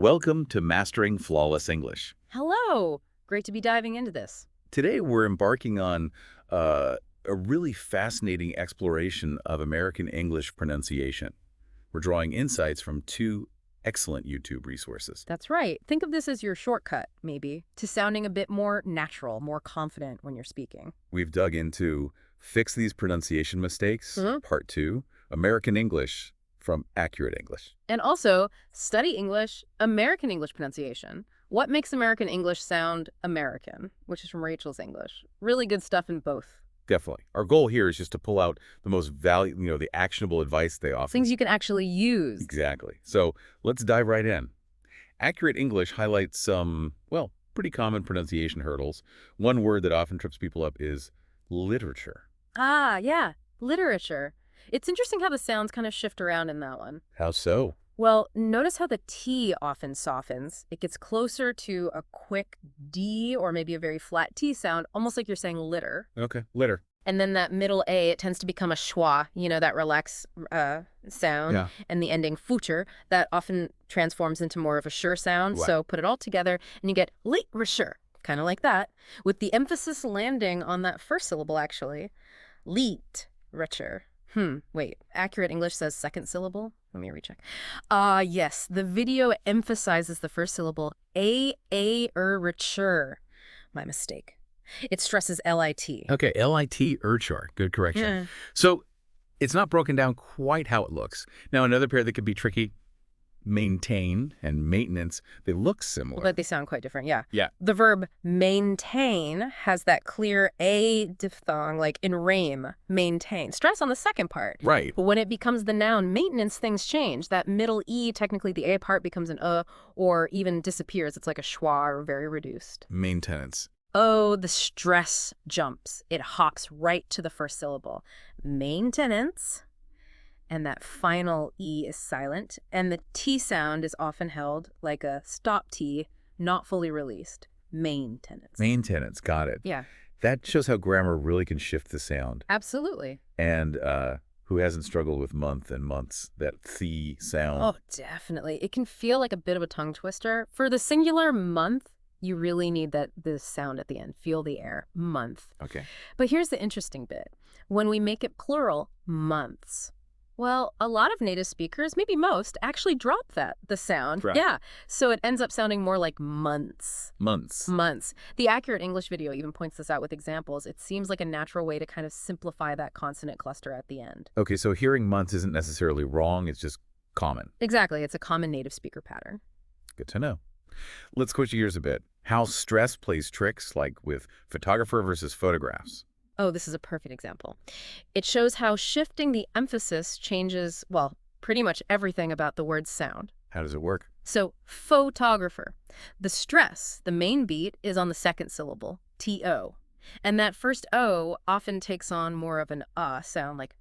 Welcome to Mastering Flawless English. Hello! Great to be diving into this. Today we're embarking on a really fascinating exploration of American English pronunciation. We're drawing insights from two excellent YouTube resources. That's right. Think of this as your shortcut, maybe, to sounding a bit more natural, more confident when you're speaking. We've dug into Fix These Pronunciation Mistakes, Mhm. Part 2, American English from Accurate English. And also, study English, American English pronunciation. What makes American English sound American, which is from Rachel's English. Really good stuff in both. Definitely. Our goal here is just to pull out the most the actionable advice they offer. Things you can actually use. Exactly. So let's dive right in. Accurate English highlights some, well, pretty common pronunciation hurdles. One word that often trips people up is literature. Ah, yeah, literature. It's interesting how the sounds kind of shift around in that one. How so? Well, notice how the T often softens. It gets closer to a quick D or maybe a very flat T sound, almost like you're saying litter. Okay, litter. And then that middle A, it tends to become a schwa, that relaxed sound. Yeah. And the ending future, that often transforms into more of a sure sound. Right. So put it all together and you get literature, kind of like that, with the emphasis landing on that first syllable, actually. Literature. Wait, Accurate English says second syllable? Let me recheck. Yes, the video emphasizes the first syllable, richer. My mistake. It stresses L-I-T. Okay, L-I-T, Urchar. Good correction. Yeah. So it's not broken down quite how it looks. Now, another pair that could be tricky, maintain and maintenance, they look similar. But they sound quite different, yeah. Yeah. The verb maintain has that clear A diphthong, like in rame, maintain. Stress on the second part. Right. But when it becomes the noun maintenance, things change. That middle E, technically the A part becomes an or even disappears. It's like a schwa or very reduced. Maintenance. Oh, the stress jumps. It hops right to the first syllable. Maintenance. And that final E is silent, and the T sound is often held like a stop T, not fully released. Maintenance. Maintenance, got it. Yeah, That shows how grammar really can shift the sound. absolutely. And who hasn't struggled with month and months, that the sound. Oh, definitely. It can feel like a bit of a tongue twister. For the singular month, you really need this sound at the end. Feel the air. Month. Okay. But here's the interesting bit. When we make it plural, months. Well, a lot of native speakers, maybe most, actually drop the sound. Right. Yeah. So it ends up sounding more like months. Months. Months. The Accurate English video even points this out with examples. It seems like a natural way to kind of simplify that consonant cluster at the end. Okay, so hearing months isn't necessarily wrong, it's just common. Exactly. It's a common native speaker pattern. Good to know. Let's switch gears a bit. How stress plays tricks, like with photographer versus photographs. Oh, this is a perfect example. It shows how shifting the emphasis changes, well, pretty much everything about the word's sound. How does it work? So, photographer. The stress, the main beat, is on the second syllable, T-O. And that first O often takes on more of an sound, like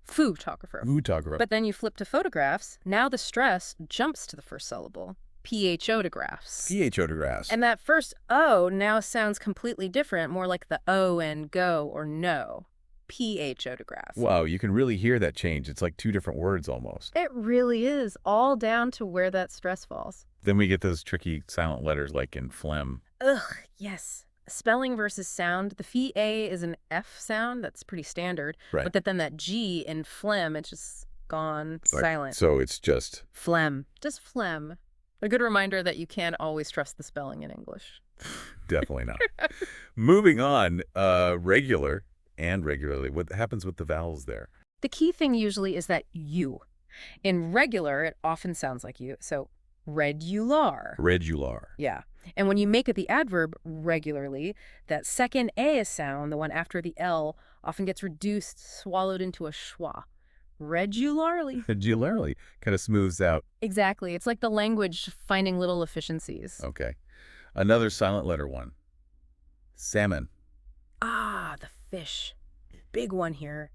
photographer. Photographer. But then you flip to photographs, now the stress jumps to the first syllable, photographs. photographs. And that first O now sounds completely different, more like the O and go or no. photographs. Wow, you can really hear that change. It's like two different words almost. It really is, all down to where that stress falls. Then we get those tricky silent letters like in phlegm. Ugh, yes. Spelling versus sound. The phi is an F sound. That's pretty standard. Right. But then that G in phlegm, it's just gone silent. So it's just... Phlegm. Just phlegm. A good reminder that you can't always trust the spelling in English. Definitely not. Moving on, regular and regularly. What happens with the vowels there? The key thing usually is that U. In regular, it often sounds like U. So regular. Regular. Yeah. And when you make it the adverb regularly, that second A sound, the one after the L, often gets reduced, swallowed into a schwa. Regularly. Regularly. Kind of smooths out. Exactly. It's like the language finding little efficiencies. Okay. Another silent letter one. Salmon. Ah, the fish. Big one here.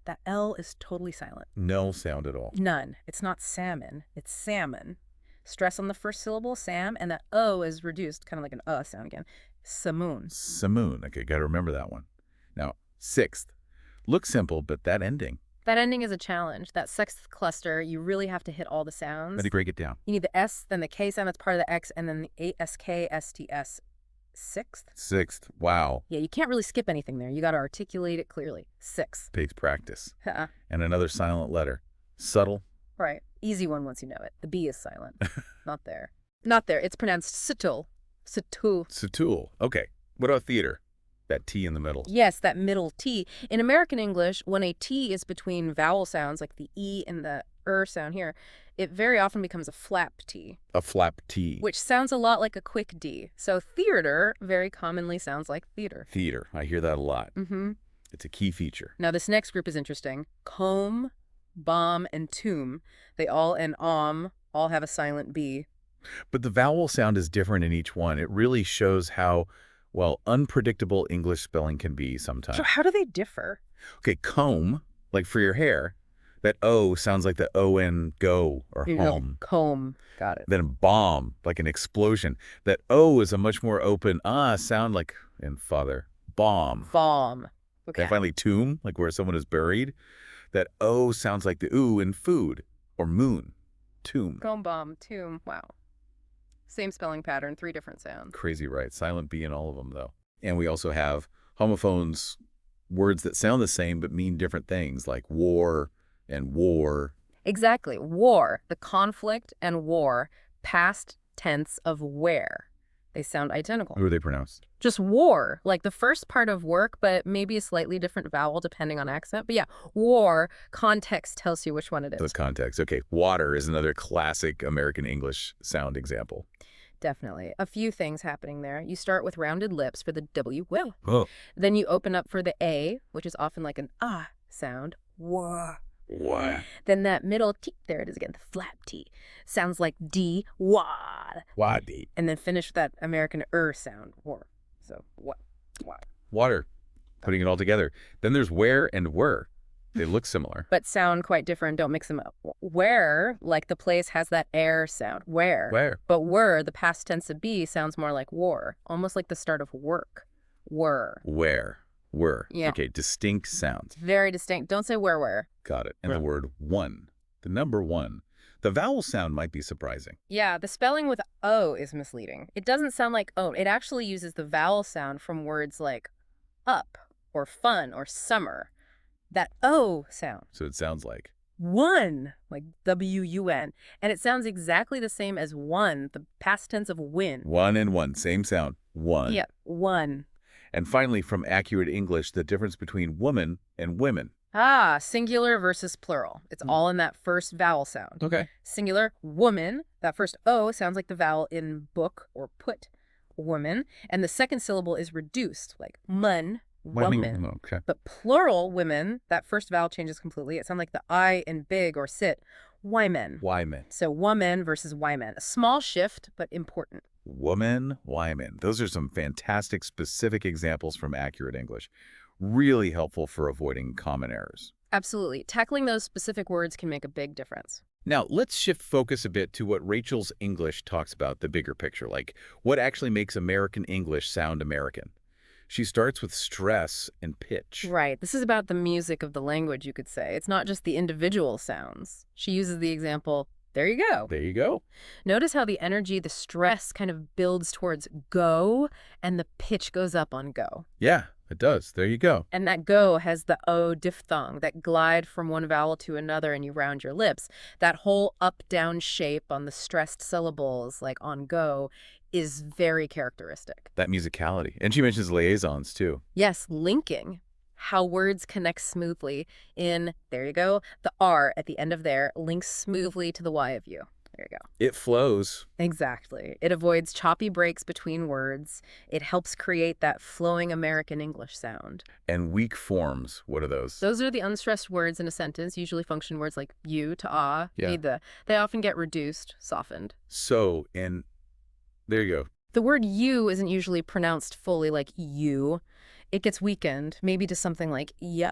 That L is totally silent. No sound at all. None. It's not salmon. It's salmon. Stress on the first syllable, Sam, and that O is reduced, kind of like an sound again. Samoon. Samoon. Okay, got to remember that one. Now, sixth. Looks simple, but that ending That ending is a challenge. That sixth cluster, you really have to hit all the Let sounds. me break it down. You need the S, then the K sound that's part of the X, and then the ASK, sixth? Sixth. Wow. Yeah, you can't really skip anything there. You got to articulate it clearly. Six. Takes practice. Huh. And another silent letter. Subtle. Right. Easy one once you know it. The B is silent. Not there. Not there. It's pronounced situl. Situl. Satul. Okay. What about theater? That T in the middle. Yes, that middle T. In American English, when a T is between vowel sounds like the E and the sound here, it very often becomes a flap T, A flap T. which sounds a lot like a quick D. So theater very commonly sounds like theater. Theater. I hear that a lot. Mm-hmm. It's a key feature. Now, this next group is interesting. Comb, bomb, and tomb. They all end all have a silent B. But the vowel sound is different in each one. It really shows how, well, unpredictable English spelling can be sometimes. So how do they differ? Okay, comb, like for your hair, that O sounds like the O in go or Here you go. home. Comb. Got it. Then bomb, like an explosion. That O is a much more open sound like in father. Bomb. Bomb. Okay. And finally tomb, like where someone is buried. That O sounds like the oo in food or moon. Tomb. Comb, bomb, tomb. Wow. Same spelling pattern, 3 different sounds. Crazy right. Silent B in all of them, though. And we also have homophones, words that sound the same but mean different things, like war and war. Exactly. War, the conflict, and war, past tense of where. They sound identical. Who are they pronounced? Just war, like the first part of work, but maybe a slightly different vowel depending on accent. But yeah, war, context tells you which one it The is. context. Okay, water is another classic American English sound example. Definitely. A few things happening there. You start with rounded lips for the W, will. Oh. Then you open up for the A, which is often like an sound. Wah. Wah. Then that middle T, there it is again, the flap T, sounds like D, wad. Wadi. And then finish with that American sound, war. So, what? Water. Putting it all together. Then there's where and were. They look similar. But sound quite different. Don't mix them up. Where, like the place has that air sound. Where. Where? But were, the past tense of be, sounds more like war. Almost like the start of work. Were. Where. Were. Yeah. Okay, distinct sounds. Very distinct. Don't say where. Got it. And the Right. word one. The number one. The vowel sound might be surprising. Yeah, the spelling with O is misleading. It doesn't sound like O. It actually uses the vowel sound from words like up or fun or summer. That O sound. So it sounds like. One, like W-U-N. And it sounds exactly the same as one, the past tense of win. One and one. Same sound. One. Yeah, one. And finally, from accurate English, the difference between woman and women. Singular versus plural. It's all in that first vowel sound. Okay. Singular, woman. That first O sounds like the vowel in book or put, woman. And the second syllable is reduced, like mun, woman. Okay. But plural, women, that first vowel changes completely. It sounds like the I in big or sit, wymen. Wyman. So woman versus wyman. A small shift, but important. Woman, Wyman. Those are some fantastic specific examples from accurate English. Really helpful for avoiding common errors. Absolutely. Tackling those specific words can make a big difference. Now, let's shift focus a bit to what Rachel's English talks about, the bigger picture, like what actually makes American English sound American. She starts with stress and pitch. Right. This is about the music of the language, you could say. It's not just the individual sounds. She uses the example, there you go. There you go. Notice how the energy, the stress kind of builds towards go, and the pitch goes up on go. Yeah, it does. There you go. And that go has the O diphthong, that glide from one vowel to another and you round your lips. That whole up-down shape on the stressed syllables, like on go, is very characteristic. That musicality. And she mentions liaisons, too. Yes, linking. How words connect smoothly in, there you go, the R at the end of there links smoothly to the Y of you. There you go. It flows. Exactly. It avoids choppy breaks between words. It helps create that flowing American English sound. And weak forms. What are those? Those are the unstressed words in a sentence, usually function words like you to Yeah. need the. They often get reduced, softened. So, there you go. The word you isn't usually pronounced fully like you. It gets weakened, maybe to something like yo.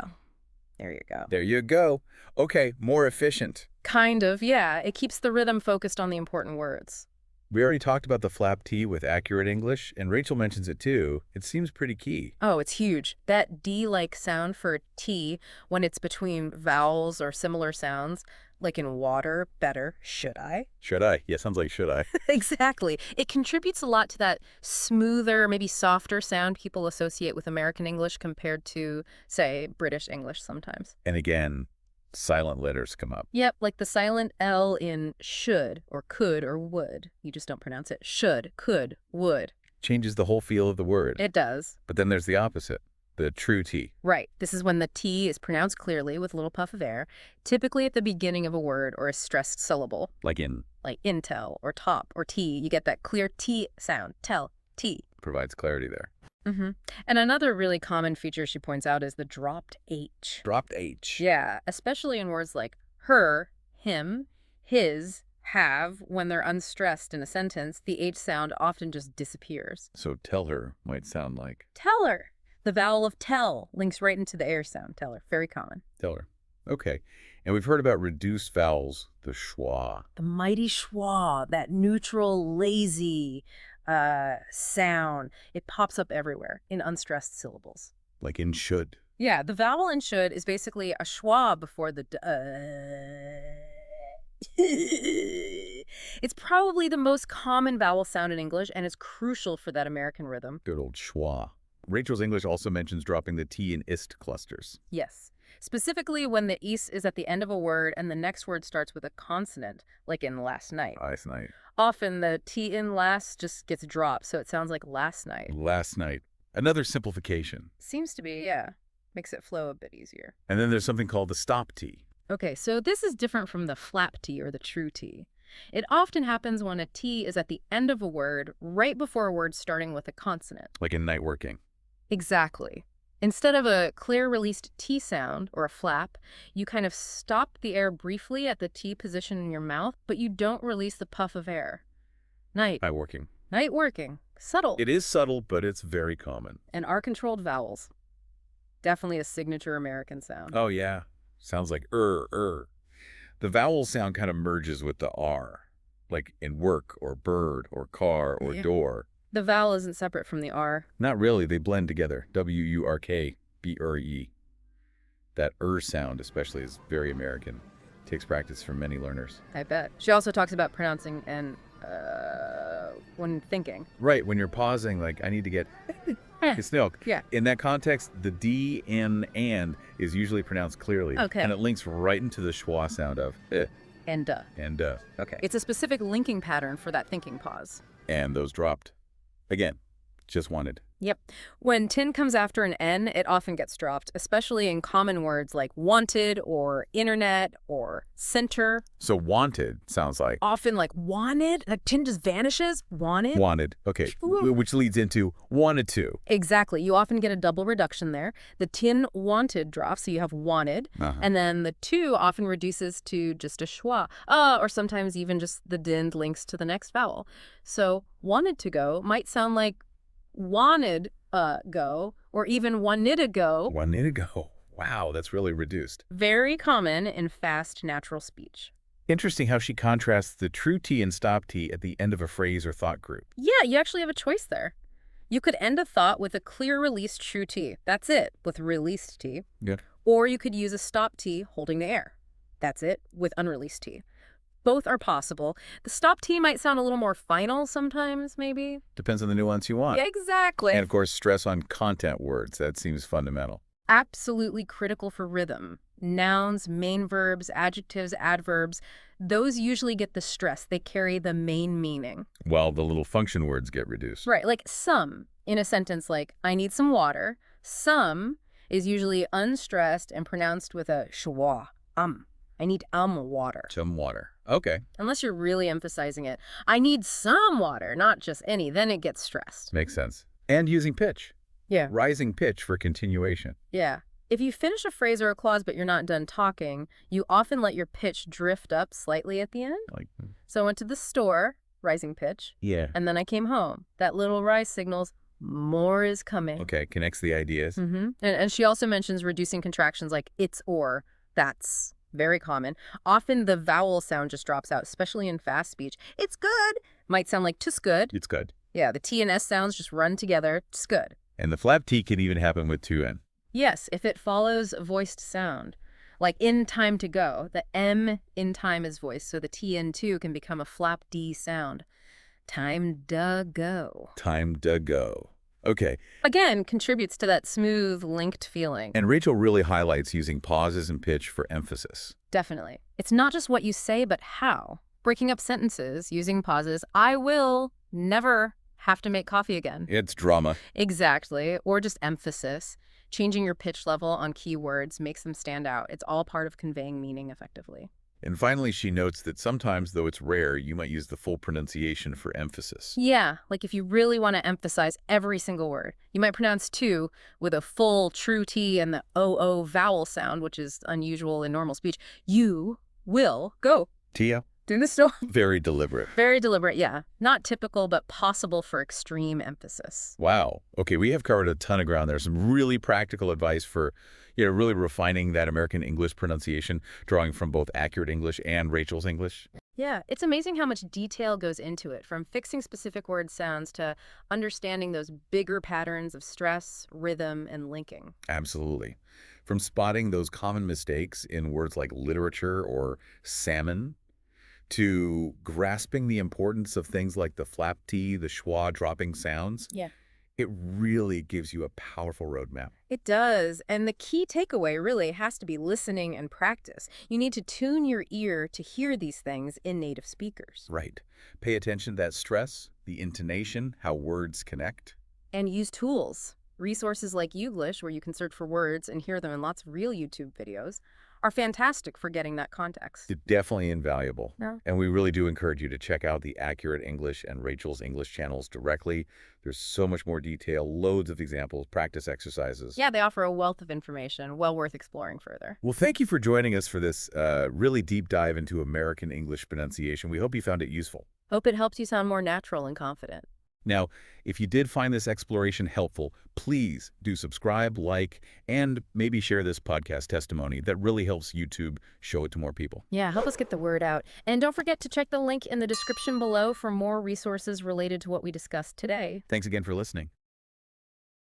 There you go. There you go. Okay, more efficient. Kind of, yeah. It keeps the rhythm focused on the important words. We already talked about the flap T with accurate English, and Rachel mentions it too. It seems pretty key. Oh, it's huge. That D-like sound for T when it's between vowels or similar sounds, like in water, better, should I? Should I? Yeah, sounds like should I. Exactly. It contributes a lot to that smoother, maybe softer sound people associate with American English compared to, say, British English sometimes. And again, silent letters come up. Yep, like the silent L in should or could or would. You just don't pronounce it. Should, could, would. Changes the whole feel of the word. It does. But then there's the opposite, the true T. Right. This is when the T is pronounced clearly with a little puff of air, typically at the beginning of a word or a stressed syllable. Like in. Like intel or top or T. You get that clear T sound. Tell, T. Provides clarity there. And another really common feature she points out is the dropped H. Dropped H. Yeah, especially in words like her, him, his, have. When they're unstressed in a sentence, the H sound often just disappears. So tell her might sound like. Tell her. The vowel of tell links right into the air sound. Tell her. Very common. Tell her. Okay. And we've heard about reduced vowels, the schwa. The mighty schwa, that neutral, lazy sound. It pops up everywhere in unstressed syllables. Like in should. Yeah, the vowel in should is basically a schwa before the It's probably the most common vowel sound in English, and it's crucial for that American rhythm. Good old schwa. Rachel's English also mentions dropping the T in ist clusters. Yes. Specifically when the is is at the end of a word and the next word starts with a consonant, like in last night. Last night. Often the T in last just gets dropped, so it sounds like last night. Last night. Another simplification. Seems to be, yeah. Makes it flow a bit easier. And then there's something called the stop T. Okay, so this is different from the flap T or the true T. It often happens when a T is at the end of a word, right before a word starting with a consonant. Like in night working. Exactly. Instead of a clear released T sound or a flap, you kind of stop the air briefly at the T position in your mouth, but you don't release the puff of air. Night. Night working. Night working. Subtle. It is subtle, but it's very common. And R-controlled vowels. Definitely a signature American sound. Oh, yeah. Sounds like er. The vowel sound kind of merges with the R, like in work or bird or car or door. The vowel isn't separate from the R. Not really. They blend together. W-U-R-K, B-R-E. That sound especially is very American. Takes practice for many learners. I bet. She also talks about pronouncing and when thinking. Right. When you're pausing, like, I need to get it's milk. Yeah. In that context, the D, N, and is usually pronounced clearly. Okay. And it links right into the schwa sound of And and Okay. It's a specific linking pattern for that thinking pause. And those dropped. Again, just wanted. Yep. When tin comes after an N, it often gets dropped, especially in common words like wanted or internet or center. So wanted sounds like. Often like wanted, like tin just vanishes. Wanted. Wanted. Okay. Which leads into wanted to. Exactly. You often get a double reduction there. The tin wanted drops, so you have wanted. And then the two often reduces to just a schwa. Or sometimes even just the dind links to the next vowel. So wanted to go might sound like wanted go, or even wanted to go. Wanted to go. Wow, that's really reduced. Very common in fast, natural speech. Interesting how she contrasts the true T and stop T at the end of a phrase or thought group. Yeah, you actually have a choice there. You could end a thought with a clear released true T. That's it, with released T. Yeah. Or you could use a stop T holding the air. That's it, with unreleased T. Both are possible. The stop T might sound a little more final sometimes, maybe. Depends on the nuance you want. Yeah, exactly. And of course, stress on content words. That seems fundamental. Absolutely critical for rhythm. Nouns, main verbs, adjectives, adverbs, those usually get the stress. They carry the main meaning. While the little function words get reduced. Right, like some in a sentence like, I need some water. Some is usually unstressed and pronounced with a schwa. I need water. Some water. Okay. Unless you're really emphasizing it. I need some water, not just any. Then it gets stressed. Makes sense. And using pitch. Yeah. Rising pitch for continuation. Yeah. If you finish a phrase or a clause but you're not done talking, you often let your pitch drift up slightly at the end. So I went to the store, rising pitch. Yeah. And then I came home. That little rise signals more is coming. Okay, connects the ideas. And she also mentions reducing contractions like it's or, that's. very common. Often the vowel sound just drops out, especially in fast speech. It's good might sound like tis good. It's good. Yeah, the T and S sounds just run together. It's good. And the flap T can even happen with two N. Yes, if it follows voiced sound. Like in time to go, the M in time is voiced, so the T in two can become a flap D sound. Time to go. Time to go. Okay. Again, contributes to that smooth, linked feeling. And Rachel really highlights using pauses and pitch for emphasis. Definitely. It's not just what you say, but how. Breaking up sentences, using pauses. I will never have to make coffee again. It's drama. Exactly. Or just emphasis. Changing your pitch level on keywords makes them stand out. It's all part of conveying meaning effectively. And finally, she notes that sometimes, though it's rare, you might use the full pronunciation for emphasis. Yeah, like if you really want to emphasize every single word, you might pronounce to with a full true T and the O vowel sound, which is unusual in normal speech. You will go. Tia? Do this still? Very deliberate. Very deliberate, yeah. Not typical, but possible for extreme emphasis. Wow. Okay, we have covered a ton of ground there. Some really practical advice for, really refining that American English pronunciation, drawing from both accurate English and Rachel's English. Yeah, it's amazing how much detail goes into it, from fixing specific word sounds to understanding those bigger patterns of stress, rhythm, and linking. Absolutely. From spotting those common mistakes in words like literature or salmon, to grasping the importance of things like the flap T, the schwa dropping sounds, Yeah. it really gives you a powerful roadmap. It does. And the key takeaway really has to be listening and practice. You need to tune your ear to hear these things in native speakers. Right. Pay attention to that stress, the intonation, how words connect. And use tools. Resources like Youglish, where you can search for words and hear them in lots of real YouTube videos, are fantastic for getting that context. It's definitely invaluable. Yeah. And we really do encourage you to check out the Accurate English and Rachel's English channels directly. There's so much more detail, loads of examples, practice exercises. Yeah, they offer a wealth of information, well worth exploring further. Well, thank you for joining us for this really deep dive into American English pronunciation. We hope you found it useful. Hope it helps you sound more natural and confident. Now, if you did find this exploration helpful, please do subscribe, like, and maybe share this podcast testimony. That really helps YouTube show it to more people. Yeah, help us get the word out. And don't forget to check the link in the description below for more resources related to what we discussed today. Thanks again for listening.